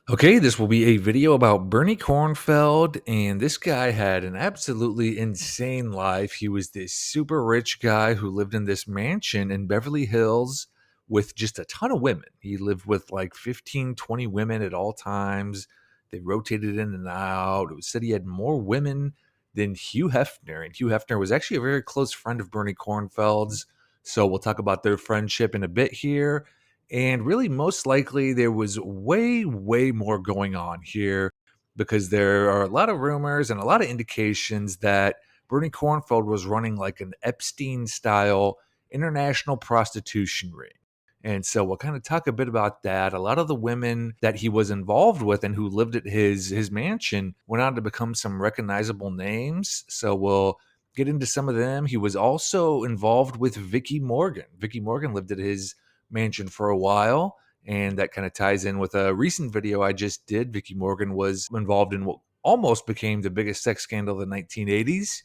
Okay, this will be a video about Bernie Cornfeld, and this guy had an absolutely insane life. He was this super rich guy who lived in this mansion in Beverly Hills with just a ton of women. He lived with like 15, 20 women at all times. They rotated in and out. It was said he had more women than Hugh Hefner, and Hugh Hefner was actually a very close friend of Bernie Cornfeld's. So we'll talk about their friendship in a bit here. And really, most likely, there was way, way more going on here because there are a lot of rumors and a lot of indications that Bernie Cornfeld was running like an Epstein style international prostitution ring. And so we'll kind of talk a bit about that. A lot of the women that he was involved with and who lived at his mansion went on to become some recognizable names. So we'll get into some of them. He was also involved with Vicky Morgan. Vicky Morgan lived at his mansion for a while, and that kind of ties in with a recent video I just did. Vicky Morgan was involved in what almost became the biggest sex scandal of the 1980s.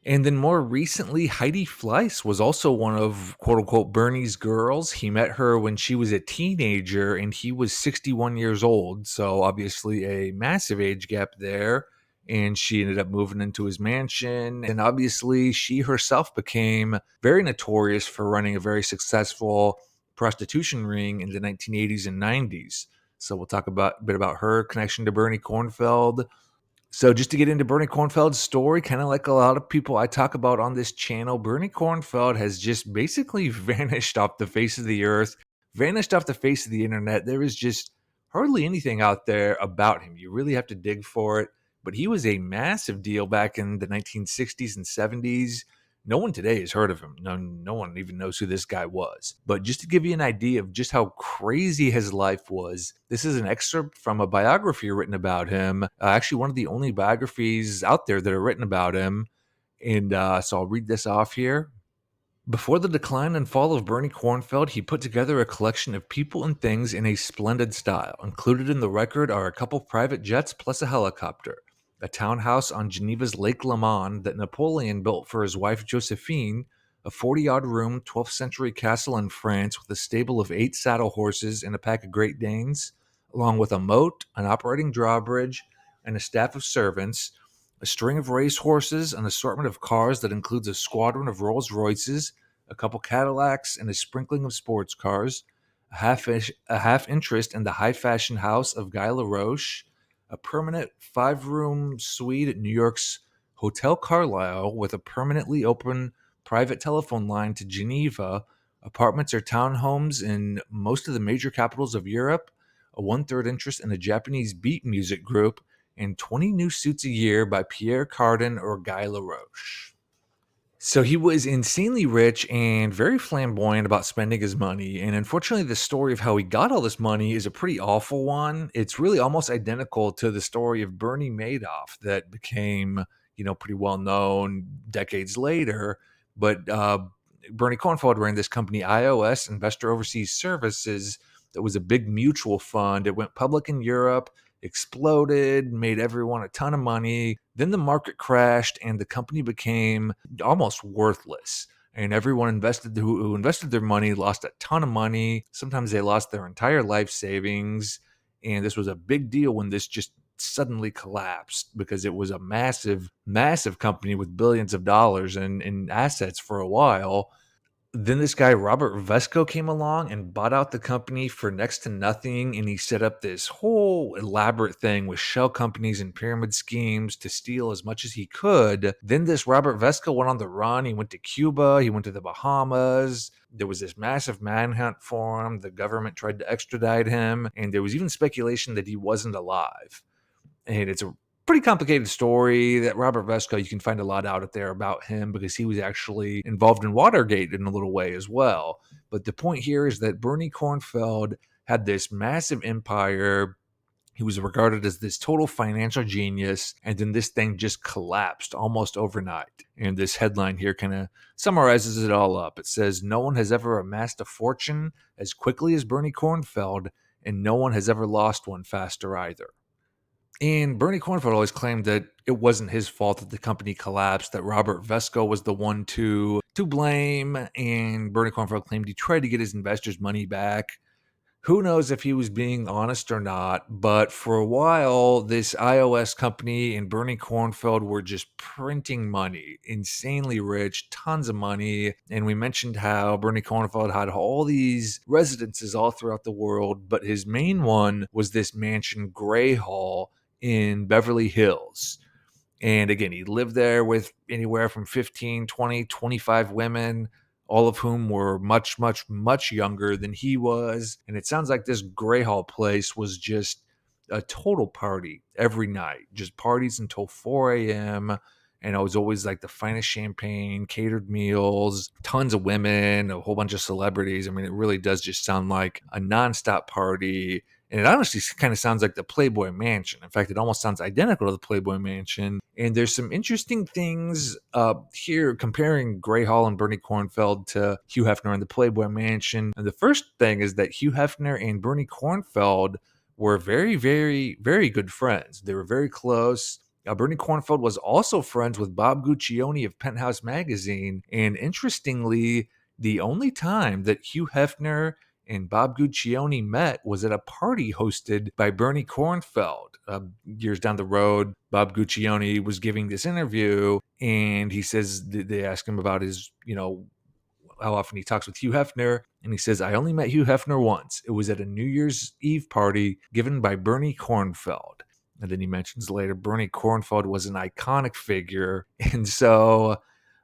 And then more recently, Heidi Fleiss was also one of quote unquote Bernie's girls. He met her when she was a teenager and he was 61 years old. So obviously a massive age gap there. And she ended up moving into his mansion. And obviously, she herself became very notorious for running a very successful prostitution ring in the 1980s and 90s. So we'll talk about a bit about her connection to Bernie Cornfeld. So just to get into Bernie Cornfeld's story, kind of like a lot of people I talk about on this channel, Bernie Cornfeld has just basically vanished off the face of the earth, vanished off the face of the internet. There is just hardly anything out there about him. You really have to dig for it. But he was a massive deal back in the 1960s and 70s. No one today has heard of him. No one even knows who this guy was. But just to give you an idea of just how crazy his life was, this is an excerpt from a biography written about him. Actually, one of the only biographies out there that are written about him. And so I'll read this off here. Before the decline and fall of Bernie Cornfeld, he put together a collection of people and things in a splendid style. Included in the record are a couple private jets plus a helicopter, a townhouse on Geneva's Lake Leman that Napoleon built for his wife Josephine, a 40-odd room 12th century castle in France with a stable of 8 saddle horses and a pack of Great Danes, along with a moat, an operating drawbridge, and a staff of servants, a string of race horses, an assortment of cars that includes a squadron of Rolls Royces, a couple Cadillacs, and a sprinkling of sports cars, a half interest in the high fashion house of Guy Laroche, a permanent 5-room suite at New York's Hotel Carlyle with a permanently open private telephone line to Geneva, apartments or townhomes in most of the major capitals of Europe, a 1/3 interest in a Japanese beat music group, and 20 new suits a year by Pierre Cardin or Guy Laroche. So he was insanely rich and very flamboyant about spending his money. And unfortunately, the story of how he got all this money is a pretty awful one. It's really almost identical to the story of Bernie Madoff that became, pretty well known decades later. But Bernie Cornfeld ran this company, IOS, Investor Overseas Services, that was a big mutual fund. It went public in Europe, exploded, made everyone a ton of money. Then the market crashed and the company became almost worthless. And everyone invested who invested their money lost a ton of money. Sometimes they lost their entire life savings. And this was a big deal when this just suddenly collapsed because it was a massive, massive company with billions of dollars in assets for a while. Then this guy, Robert Vesco, came along and bought out the company for next to nothing. And he set up this whole elaborate thing with shell companies and pyramid schemes to steal as much as he could. Then this Robert Vesco went on the run. He went to Cuba. He went to the Bahamas. There was this massive manhunt for him. The government tried to extradite him. And there was even speculation that he wasn't alive. And it's a pretty complicated story that Robert Vesco, you can find a lot out there about him because he was actually involved in Watergate in a little way as well. But the point here is that Bernie Cornfeld had this massive empire. He was regarded as this total financial genius, and then this thing just collapsed almost overnight. And this headline here kind of summarizes it all up. It says, "No one has ever amassed a fortune as quickly as Bernie Cornfeld, and no one has ever lost one faster either." And Bernie Cornfeld always claimed that it wasn't his fault that the company collapsed, that Robert Vesco was the one to blame. And Bernie Cornfeld claimed he tried to get his investors' money back. Who knows if he was being honest or not, but for a while, this iOS company and Bernie Cornfeld were just printing money, insanely rich, tons of money. And we mentioned how Bernie Cornfeld had all these residences all throughout the world, but his main one was this mansion, Grayhall, in Beverly Hills. And again, he lived there with anywhere from 15, 20, 25 women, all of whom were much, much, much younger than he was. And it sounds like this Grayhall place was just a total party every night, just parties until 4 a.m. And it was always like the finest champagne, catered meals, tons of women, a whole bunch of celebrities. I mean, it really does just sound like a nonstop party. And it honestly kind of sounds like the Playboy Mansion. In fact, it almost sounds identical to the Playboy Mansion. And there's some interesting things here comparing Grayhall and Bernie Cornfeld to Hugh Hefner and the Playboy Mansion. And the first thing is that Hugh Hefner and Bernie Cornfeld were very, very, very good friends. They were very close. Bernie Cornfeld was also friends with Bob Guccione of Penthouse Magazine. And interestingly, the only time that Hugh Hefner and Bob Guccione met was at a party hosted by Bernie Cornfeld. Years down the road, Bob Guccione was giving this interview, and he says they asked him about his, how often he talks with Hugh Hefner, and he says, I only met Hugh Hefner once. It was at a New Year's Eve party given by Bernie Cornfeld. And then he mentions later, Bernie Cornfeld was an iconic figure. And so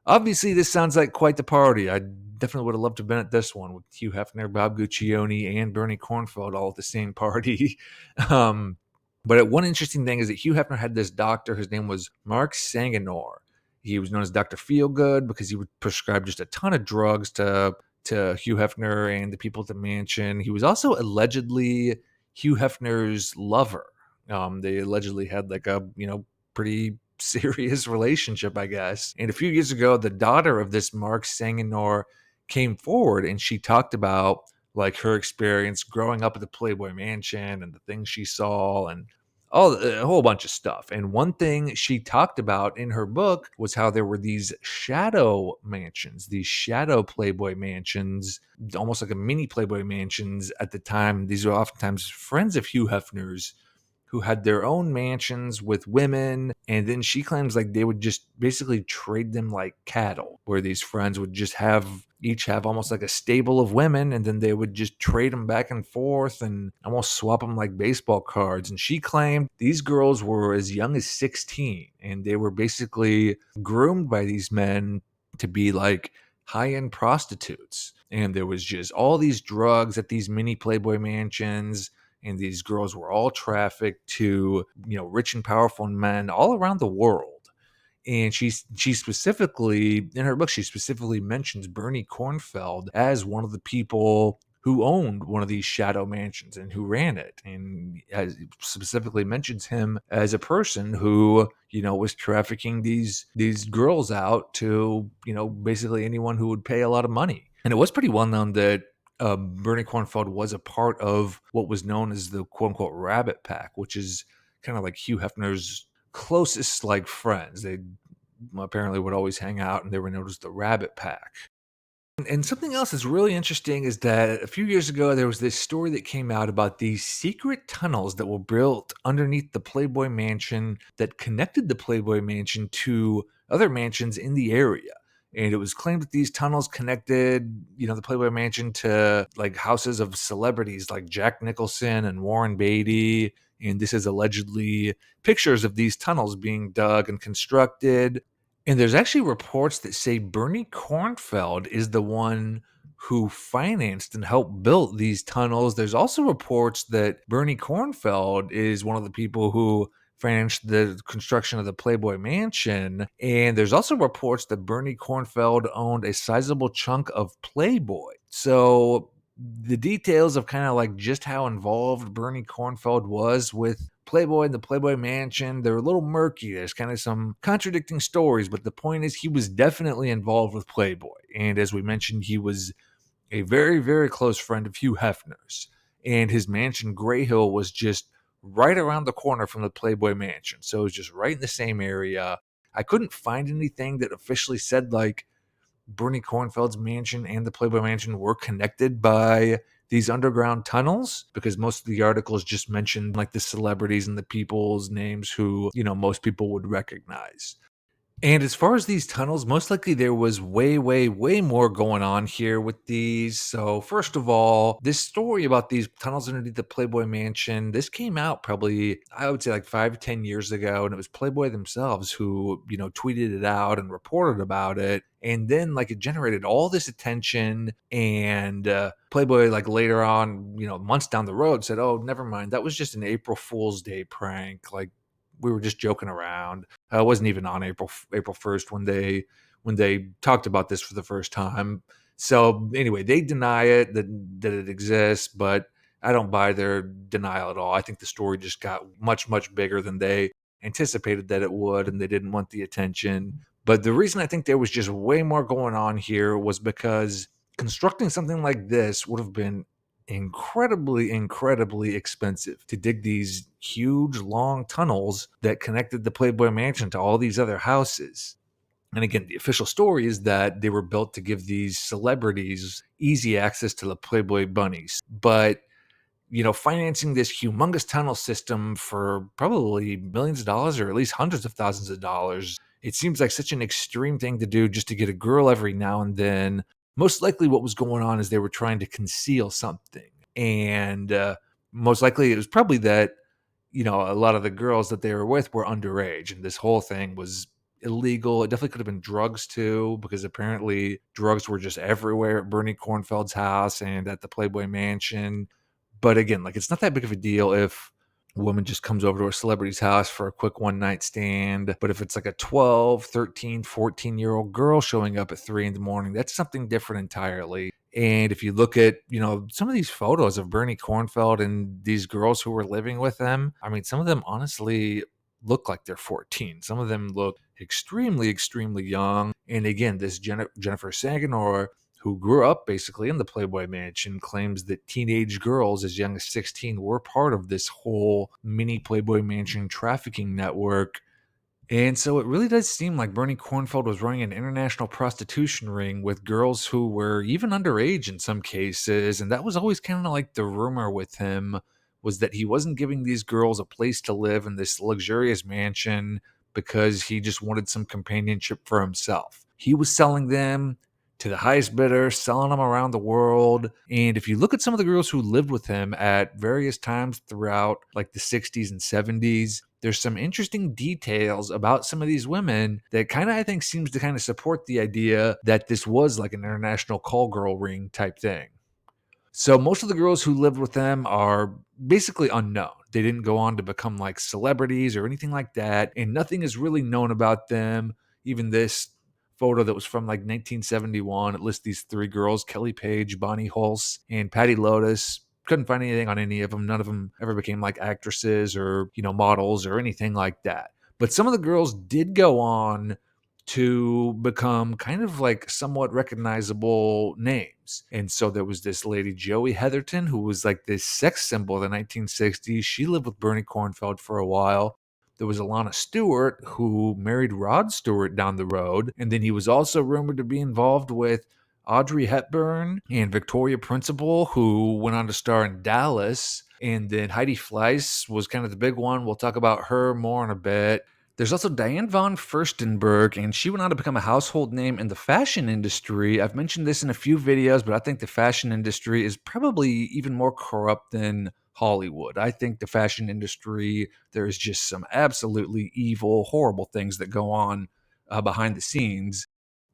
obviously this sounds like quite the party. I definitely would have loved to have been at this one with Hugh Hefner, Bob Guccione, and Bernie Cornfeld all at the same party. But one interesting thing is that Hugh Hefner had this doctor. His name was Mark Sanganor. He was known as Dr. Feelgood because he would prescribe just a ton of drugs to Hugh Hefner and the people at the mansion. He was also allegedly Hugh Hefner's lover. They allegedly had like a, pretty serious relationship, I guess. And a few years ago, the daughter of this Mark Sanganor came forward and she talked about like her experience growing up at the Playboy Mansion and the things she saw and a whole bunch of stuff. And one thing she talked about in her book was how there were these shadow mansions, these shadow Playboy mansions, almost like a mini Playboy mansions at the time. These were oftentimes friends of Hugh Hefner's who had their own mansions with women. And then she claims like they would just basically trade them like cattle, where these friends would just each have almost like a stable of women, and then they would just trade them back and forth and almost swap them like baseball cards. And she claimed these girls were as young as 16, and they were basically groomed by these men to be like high-end prostitutes. And there was just all these drugs at these mini Playboy mansions, and these girls were all trafficked to, rich and powerful men all around the world. And she specifically, in her book, she specifically mentions Bernie Cornfeld as one of the people who owned one of these shadow mansions and who ran it, and specifically mentions him as a person who, was trafficking these girls out to, basically anyone who would pay a lot of money. And it was pretty well known that Bernie Cornfeld was a part of what was known as the quote unquote Rabbit Pack, which is kind of like Hugh Hefner's closest like friends. They apparently would always hang out, and they were known as the Rabbit Pack. And something else that's really interesting is that a few years ago, there was this story that came out about these secret tunnels that were built underneath the Playboy Mansion that connected the Playboy Mansion to other mansions in the area. And it was claimed that these tunnels connected, the Playboy Mansion to like houses of celebrities like Jack Nicholson and Warren Beatty. And this is allegedly pictures of these tunnels being dug and constructed. And there's actually reports that say Bernie Cornfeld is the one who financed and helped build these tunnels. There's also reports that Bernie Cornfeld is one of the people who financed the construction of the Playboy Mansion. And there's also reports that Bernie Cornfeld owned a sizable chunk of Playboy. So the details of kind of like just how involved Bernie Cornfeld was with Playboy and the Playboy Mansion, they're a little murky. There's kind of some contradicting stories, but the point is he was definitely involved with Playboy. And as we mentioned, he was a very, very close friend of Hugh Hefner's. And his mansion, Grayhall, was just right around the corner from the Playboy Mansion. So it was just right in the same area. I couldn't find anything that officially said like Bernie Cornfeld's mansion and the Playboy Mansion were connected by these underground tunnels, because most of the articles just mentioned like the celebrities and the people's names who, most people would recognize. And as far as these tunnels, most likely there was way, way, way more going on here with these. So, first of all, this story about these tunnels underneath the Playboy Mansion, this came out probably, I would say, like 5 to 10 years ago. And it was Playboy themselves who, tweeted it out and reported about it. And then, like, it generated all this attention. And Playboy, like, later on, months down the road, said, "Oh, never mind. That was just an April Fool's Day prank. Like, we were just joking around." It wasn't even on April 1st when they talked about this for the first time. So anyway, they deny it that it exists, but I don't buy their denial at all. I think the story just got much, much bigger than they anticipated that it would, and they didn't want the attention. But the reason I think there was just way more going on here was because constructing something like this would have been incredibly, incredibly expensive to dig these huge, long tunnels that connected the Playboy Mansion to all these other houses. And again, the official story is that they were built to give these celebrities easy access to the Playboy bunnies. But financing this humongous tunnel system for probably millions of dollars or at least hundreds of thousands of dollars, it seems like such an extreme thing to do just to get a girl every now and then. Most likely, what was going on is they were trying to conceal something. And most likely, it was probably that, a lot of the girls that they were with were underage. And this whole thing was illegal. It definitely could have been drugs too, because apparently drugs were just everywhere at Bernie Cornfeld's house and at the Playboy Mansion. But again, like, it's not that big of a deal if a woman just comes over to a celebrity's house for a quick one night stand. But if it's like a 12, 13, 14-year-old girl showing up at 3 in the morning, that's something different entirely. And if you look at, some of these photos of Bernie Cornfeld and these girls who were living with him, I mean, some of them honestly look like they're 14. Some of them look extremely, extremely young. And again, this Jennifer Saganor, who grew up basically in the Playboy Mansion, claims that teenage girls as young as 16 were part of this whole mini Playboy Mansion trafficking network. And so it really does seem like Bernie Cornfeld was running an international prostitution ring with girls who were even underage in some cases. And that was always kind of like the rumor with him, was that he wasn't giving these girls a place to live in this luxurious mansion because he just wanted some companionship for himself. He was selling them to the highest bidder, selling them around the world. And if you look at some of the girls who lived with him at various times throughout like the 60s and 70s, there's some interesting details about some of these women that kind of, I think, seems to kind of support the idea that this was like an international call girl ring type thing. So most of the girls who lived with them are basically unknown. They didn't go on to become like celebrities or anything like that, and nothing is really known about them. Even this photo that was from like 1971, it lists these three girls: Kelly Page, Bonnie Hulse, and Patty Lotus. Couldn't find anything on any of them. None of them ever became like actresses or, models or anything like that. But some of the girls did go on to become kind of like somewhat recognizable names. And so there was this lady, Joey Heatherton, who was like this sex symbol of the 1960s. She lived with Bernie Cornfeld for a while. There was Alana Stewart, who married Rod Stewart down the road. And then he was also rumored to be involved with Audrey Hepburn and Victoria Principal, who went on to star in Dallas. And then Heidi Fleiss was kind of the big one. We'll talk about her more in a bit. There's also Diane von Furstenberg, and she went on to become a household name in the fashion industry. I've mentioned this in a few videos, but I think the fashion industry is probably even more corrupt than Hollywood. I think the fashion industry, there's just some absolutely evil, horrible things that go on behind the scenes.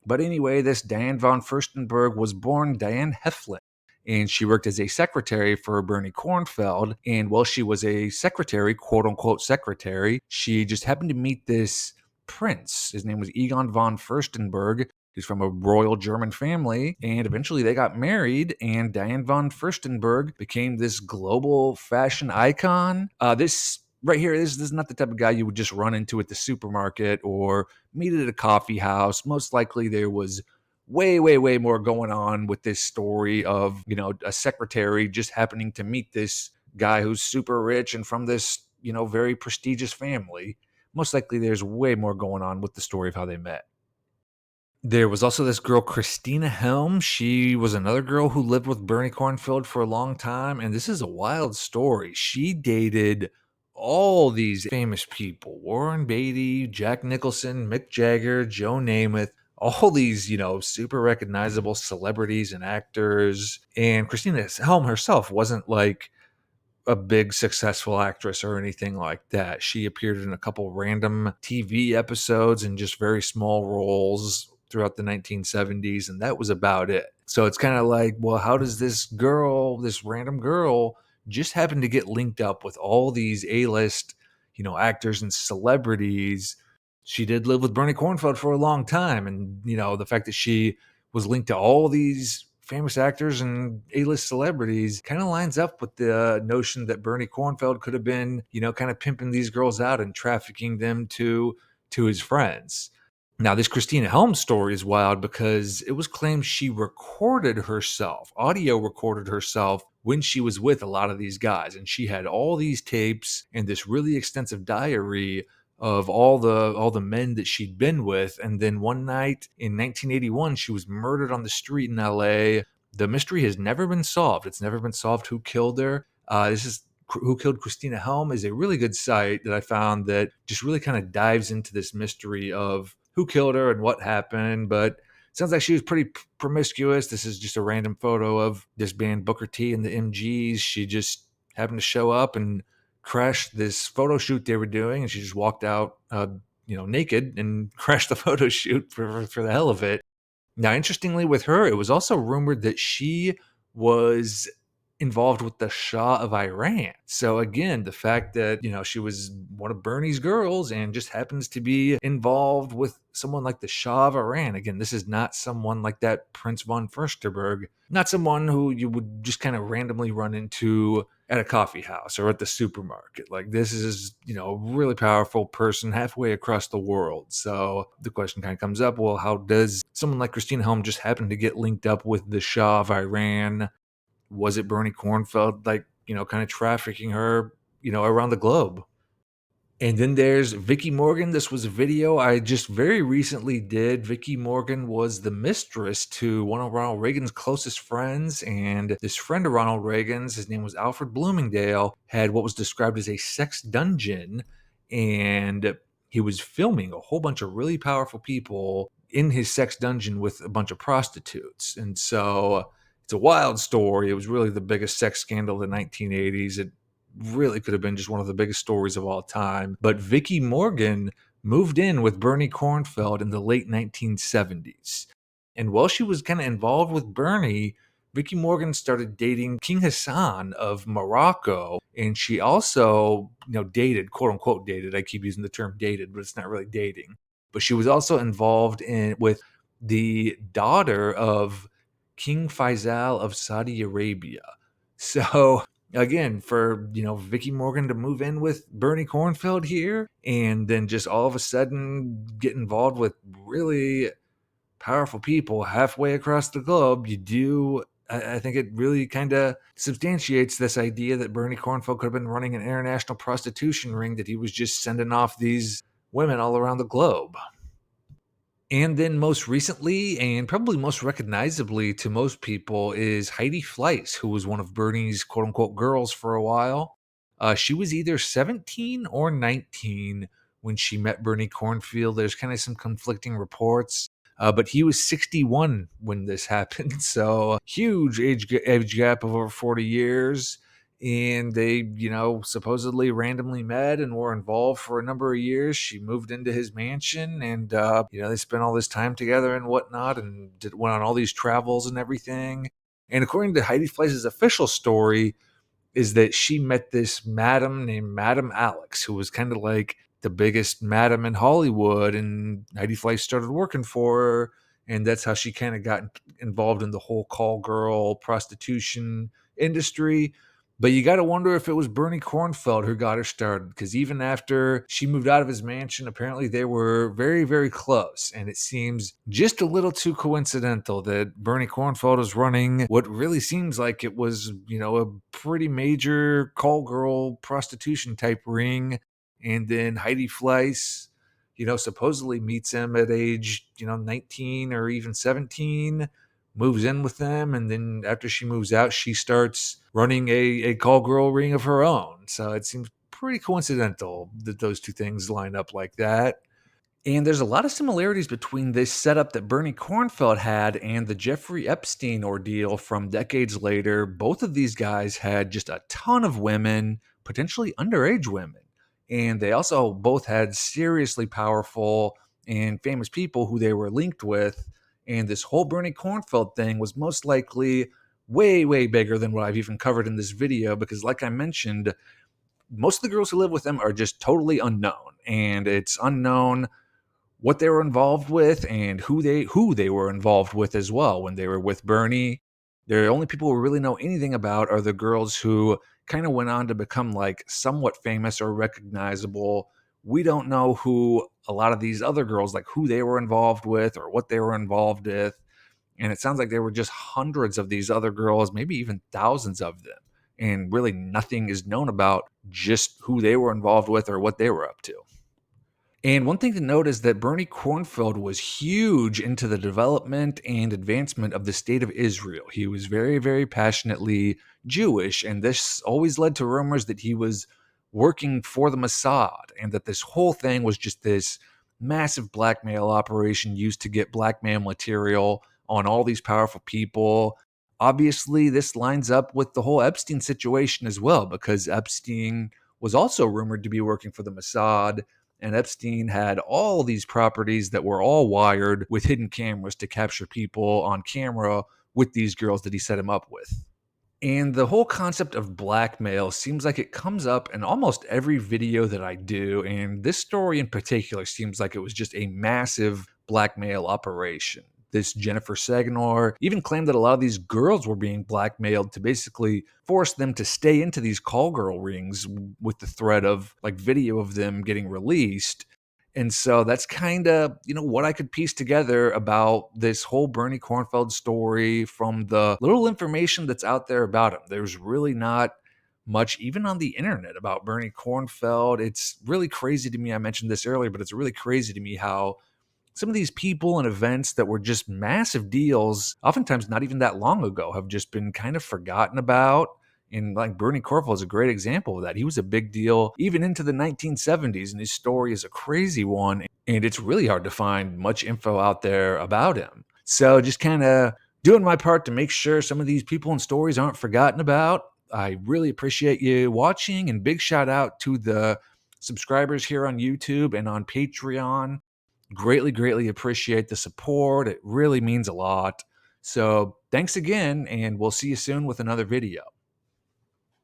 But anyway, this Diane von Furstenberg was born Diane Heflin, and she worked as a secretary for Bernie Cornfeld. And while she was a secretary, quote unquote secretary, she just happened to meet this prince. His name was Egon von Furstenberg. He's from a royal German family, and eventually they got married, and Diane von Furstenberg became this global fashion icon. This right here, this is not the type of guy you would just run into at the supermarket or meet at a coffee house. Most likely there was way, way, way more going on with this story of, a secretary just happening to meet this guy who's super rich and from this, very prestigious family. Most likely there's way more going on with the story of how they met. There was also this girl, Christina Helm. She was another girl who lived with Bernie Cornfield for a long time, and this is a wild story. She dated all these famous people: Warren Beatty, Jack Nicholson, Mick Jagger, Joe Namath, all these, super recognizable celebrities and actors. And Christina Helm herself wasn't like a big successful actress or anything like that. She appeared in a couple random TV episodes and just very small roles throughout the 1970s, and that was about it. So it's kind of like, well, how does this girl, this random girl, just happen to get linked up with all these A-list, actors and celebrities? She did live with Bernie Cornfeld for a long time, and the fact that she was linked to all these famous actors and A-list celebrities kind of lines up with the notion that Bernie Cornfeld could have been, kind of pimping these girls out and trafficking them to his friends. Now, this Christina Helms story is wild because it was claimed she recorded herself, audio recorded herself when she was with a lot of these guys. And she had all these tapes and this really extensive diary of all the men that she'd been with. And then one night in 1981, she was murdered on the street in LA. The mystery has never been solved. It's never been solved who killed her. This is Who Killed Christina Helm is a really good site that I found that just really kind of dives into this mystery of who killed her and what happened. But it sounds like she was pretty promiscuous. This is just a random photo of this band Booker T and the MGs. She just happened to show up and crash this photo shoot they were doing, and she just walked out, naked and crashed the photo shoot for the hell of it. Now, interestingly, with her, it was also rumored that she was involved with the Shah of Iran. So again, the fact that, she was one of Bernie's girls and just happens to be involved with someone like the Shah of Iran. Again, this is not someone like that Prince von Furstenberg, not someone who you would just kind of randomly run into at a coffee house or at the supermarket. Like, this is, a really powerful person halfway across the world. So the question kind of comes up, well, how does someone like Christine Helm just happen to get linked up with the Shah of Iran? Was it Bernie Cornfeld, like, kind of trafficking her, around the globe? And then there's Vicky Morgan. This was a video I just very recently did. Vicky Morgan was the mistress to one of Ronald Reagan's closest friends. And this friend of Ronald Reagan's, his name was Alfred Bloomingdale, had what was described as a sex dungeon. And he was filming a whole bunch of really powerful people in his sex dungeon with a bunch of prostitutes. And so it's a wild story. It was really the biggest sex scandal of the 1980s. It really could have been just one of the biggest stories of all time. But Vicky Morgan moved in with Bernie Cornfeld in the late 1970s. And while she was kind of involved with Bernie, Vicky Morgan started dating King Hassan of Morocco. And she also, dated, quote unquote, dated. I keep using the term dated, but it's not really dating. But she was also involved with the daughter of King Faisal of Saudi Arabia. So again, for Vicky Morgan to move in with Bernie Cornfeld here and then just all of a sudden get involved with really powerful people halfway across the globe, I think it really kind of substantiates this idea that Bernie Cornfeld could have been running an international prostitution ring, that he was just sending off these women all around the globe. And then most recently, and probably most recognizably to most people, is Heidi Fleiss, who was one of Bernie's quote unquote girls for a while. She was either 17 or 19 when she met Bernie Cornfield. There's kind of some conflicting reports, but he was 61 when this happened. So huge age gap of over 40 years. And they, supposedly randomly met and were involved for a number of years. She moved into his mansion, and they spent all this time together and whatnot, and went on all these travels and everything. And according to Heidi Fleiss's official story, is that she met this madam named Madam Alex, who was kind of like the biggest madam in Hollywood, and Heidi Fleiss started working for her, and that's how she kind of got involved in the whole call girl prostitution industry. But you got to wonder if it was Bernie Cornfeld who got her started, because even after she moved out of his mansion, apparently they were very, very close. And it seems just a little too coincidental that Bernie Cornfeld was running what really seems like it was, a pretty major call girl prostitution type ring. And then Heidi Fleiss, supposedly meets him at age, 19 or even 17, moves in with them, and then after she moves out, she starts running a call girl ring of her own. So it seems pretty coincidental that those two things line up like that. And there's a lot of similarities between this setup that Bernie Cornfeld had and the Jeffrey Epstein ordeal from decades later. Both of these guys had just a ton of women, potentially underage women. And they also both had seriously powerful and famous people who they were linked with. And this whole Bernie Cornfeld thing was most likely way, way bigger than what I've even covered in this video because, like I mentioned, most of the girls who live with them are just totally unknown. And it's unknown what they were involved with and who they were involved with as well when they were with Bernie. The only people who really know anything about are the girls who kind of went on to become like somewhat famous or recognizable. We don't know who a lot of these other girls, like who they were involved with or what they were involved with. And it sounds like there were just hundreds of these other girls, maybe even thousands of them. And really nothing is known about just who they were involved with or what they were up to. And one thing to note is that Bernie Cornfeld was huge into the development and advancement of the state of Israel. He was very, very passionately Jewish, and this always led to rumors that he was working for the Mossad and that this whole thing was just this massive blackmail operation used to get blackmail material on all these powerful people. Obviously, this lines up with the whole Epstein situation as well, because Epstein was also rumored to be working for the Mossad, and Epstein had all these properties that were all wired with hidden cameras to capture people on camera with these girls that he set him up with. And the whole concept of blackmail seems like it comes up in almost every video that I do. And this story in particular seems like it was just a massive blackmail operation. This Jennifer Sagnor even claimed that a lot of these girls were being blackmailed to basically force them to stay into these call girl rings with the threat of like video of them getting released. And so that's kind of, what I could piece together about this whole Bernie Cornfeld story from the little information that's out there about him. There's really not much, even on the internet, about Bernie Cornfeld. It's really crazy to me. I mentioned this earlier, but it's really crazy to me how some of these people and events that were just massive deals, oftentimes not even that long ago, have just been kind of forgotten about. And like Bernie Cornwell is a great example of that. He was a big deal even into the 1970s, and his story is a crazy one. And it's really hard to find much info out there about him. So just kind of doing my part to make sure some of these people and stories aren't forgotten about. I really appreciate you watching, and big shout out to the subscribers here on YouTube and on Patreon. Greatly, greatly appreciate the support. It really means a lot. So thanks again, and we'll see you soon with another video.